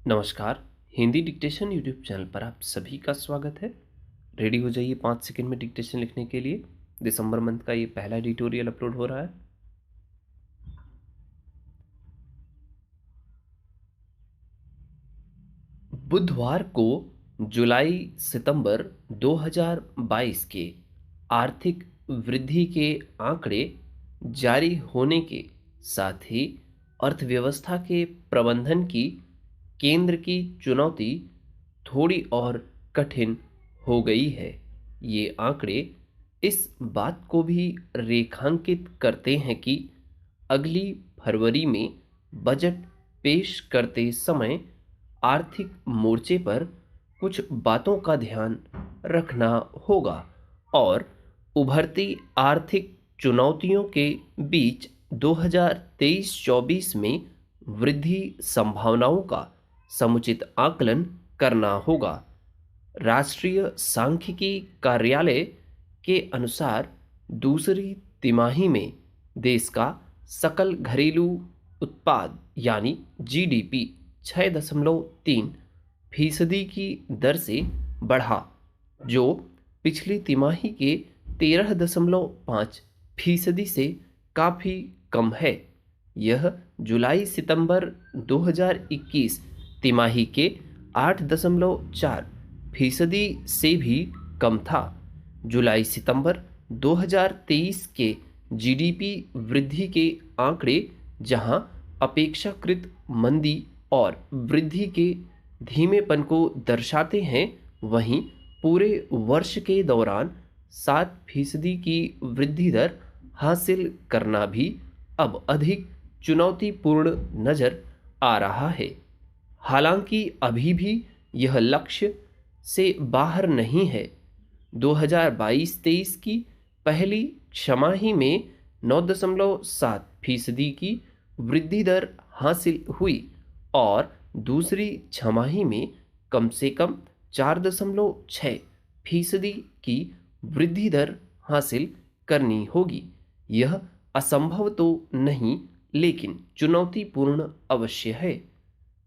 नमस्कार। Hindi dictation YouTube channel पर आप सभी का स्वागत है। रेडी हो जाइए 5 सेकंड में डिक्टेशन लिखने के लिए। दिसंबर मंथ का ये पहला एडिटोरियल अपलोड हो रहा है। बुधवार को जुलाई सितंबर 2022 के आर्थिक वृद्धि के आंकड़े जारी होने के साथ ही अर्थव्यवस्था के प्रबंधन की केंद्र की चुनौती थोड़ी और कठिन हो गई है। ये आंकड़े इस बात को भी रेखांकित करते हैं कि अगली फरवरी में बजट पेश करते समय आर्थिक मोर्चे पर कुछ बातों का ध्यान रखना होगा और उभरती आर्थिक चुनौतियों के बीच 2023-24 में वृद्धि संभावनाओं का समुचित आकलन करना होगा। राष्ट्रीय सांख्यिकी कार्यालय के अनुसार दूसरी तिमाही में देश का सकल घरेलू उत्पाद यानी जीडीपी 6.3% की दर से बढ़ा, जो पिछली तिमाही के 13.5% से काफ़ी कम है। यह जुलाई सितंबर 2021 तिमाही के 8.4% से भी कम था। जुलाई सितंबर 2023 के जीडीपी वृद्धि के आंकड़े जहां अपेक्षाकृत मंदी और वृद्धि के धीमेपन को दर्शाते हैं, वहीं पूरे वर्ष के दौरान 7% की वृद्धि दर हासिल करना भी अब अधिक चुनौतीपूर्ण नजर आ रहा है। हालांकि अभी भी यह लक्ष्य से बाहर नहीं है। 2022-23 की पहली छमाही में 9.7% की वृद्धि दर हासिल हुई और दूसरी छमाही में कम से कम 4.6% की वृद्धि दर हासिल करनी होगी। यह असंभव तो नहीं, लेकिन चुनौतीपूर्ण अवश्य है।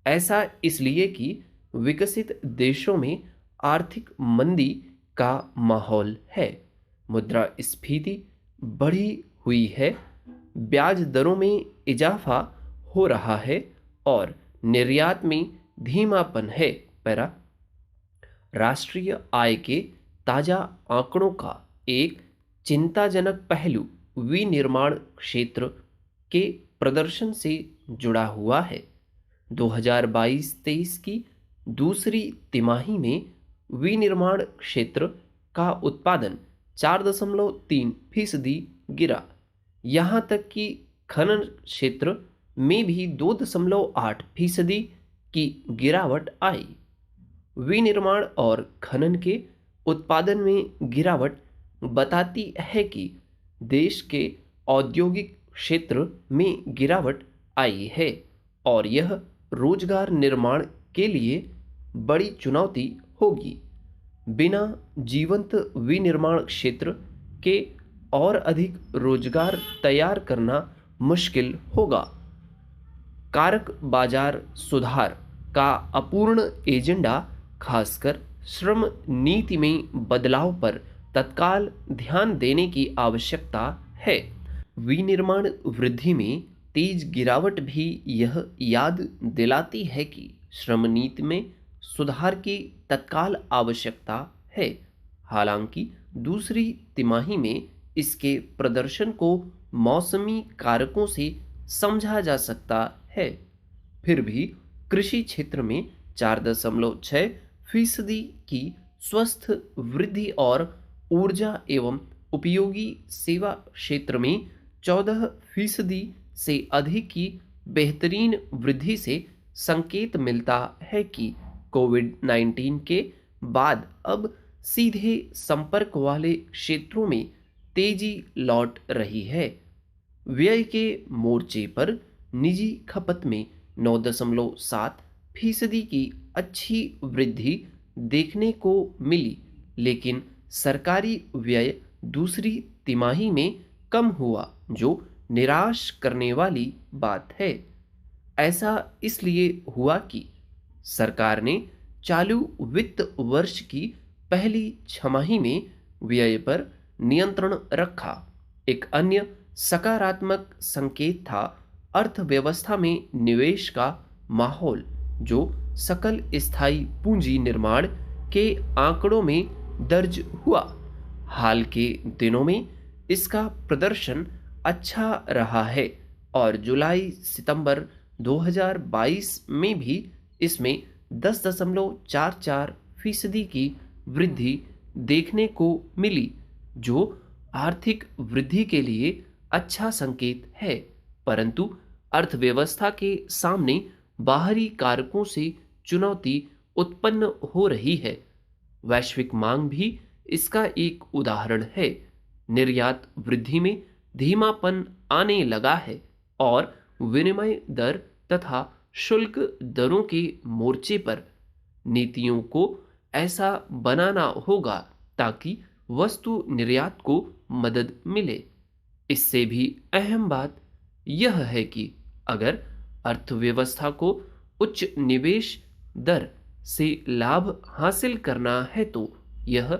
ऐसा इसलिए कि विकसित देशों में आर्थिक मंदी का माहौल है, मुद्रास्फीति बढ़ी हुई है, ब्याज दरों में इजाफा हो रहा है और निर्यात में धीमापन है। पैरा राष्ट्रीय आय के ताजा आंकड़ों का एक चिंताजनक पहलू विनिर्माण क्षेत्र के प्रदर्शन से जुड़ा हुआ है। 2022-23 की दूसरी तिमाही में विनिर्माण क्षेत्र का उत्पादन 4.3% गिरा। यहाँ तक कि खनन क्षेत्र में भी 2.8% की गिरावट आई। विनिर्माण और खनन के उत्पादन में गिरावट बताती है कि देश के औद्योगिक क्षेत्र में गिरावट आई है और यह रोजगार निर्माण के लिए बड़ी चुनौती होगी। बिना जीवंत विनिर्माण क्षेत्र के और अधिक रोजगार तैयार करना मुश्किल होगा। कारक बाजार सुधार का अपूर्ण एजेंडा, खासकर श्रम नीति में बदलाव पर तत्काल ध्यान देने की आवश्यकता है। विनिर्माण वृद्धि में तेज गिरावट भी यह याद दिलाती है कि श्रम नीति में सुधार की तत्काल आवश्यकता है। हालांकि दूसरी तिमाही में इसके प्रदर्शन को मौसमी कारकों से समझा जा सकता है। फिर भी कृषि क्षेत्र में 4.6% की स्वस्थ वृद्धि और ऊर्जा एवं उपयोगी सेवा क्षेत्र में 14% से अधिक की बेहतरीन वृद्धि से संकेत मिलता है कि कोविड-19 के बाद अब सीधे संपर्क वाले क्षेत्रों में तेजी लौट रही है। व्यय के मोर्चे पर निजी खपत में 9.7% की अच्छी वृद्धि देखने को मिली, लेकिन सरकारी व्यय दूसरी तिमाही में कम हुआ, जो निराश करने वाली बात है। ऐसा इसलिए हुआ कि सरकार ने चालू वित्त वर्ष की पहली छमाही में व्यय पर नियंत्रण रखा। एक अन्य सकारात्मक संकेत था अर्थव्यवस्था में निवेश का माहौल, जो सकल स्थायी पूंजी निर्माण के आंकड़ों में दर्ज हुआ। हाल के दिनों में इसका प्रदर्शन अच्छा रहा है और जुलाई सितंबर 2022 में भी इसमें 10.44 फीसदी की वृद्धि देखने को मिली, जो आर्थिक वृद्धि के लिए अच्छा संकेत है। परंतु अर्थव्यवस्था के सामने बाहरी कारकों से चुनौती उत्पन्न हो रही है। वैश्विक मांग भी इसका एक उदाहरण है। निर्यात वृद्धि में धीमापन आने लगा है और विनिमय दर तथा शुल्क दरों के मोर्चे पर नीतियों को ऐसा बनाना होगा ताकि वस्तु निर्यात को मदद मिले। इससे भी अहम बात यह है कि अगर अर्थव्यवस्था को उच्च निवेश दर से लाभ हासिल करना है तो यह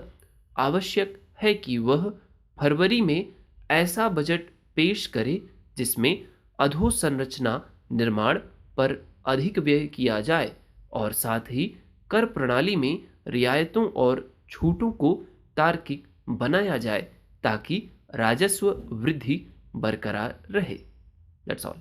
आवश्यक है कि वह फरवरी में ऐसा बजट पेश करे जिसमें अधोसंरचना निर्माण पर अधिक व्यय किया जाए और साथ ही कर प्रणाली में रियायतों और छूटों को तार्किक बनाया जाए ताकि राजस्व वृद्धि बरकरार रहे। That's all.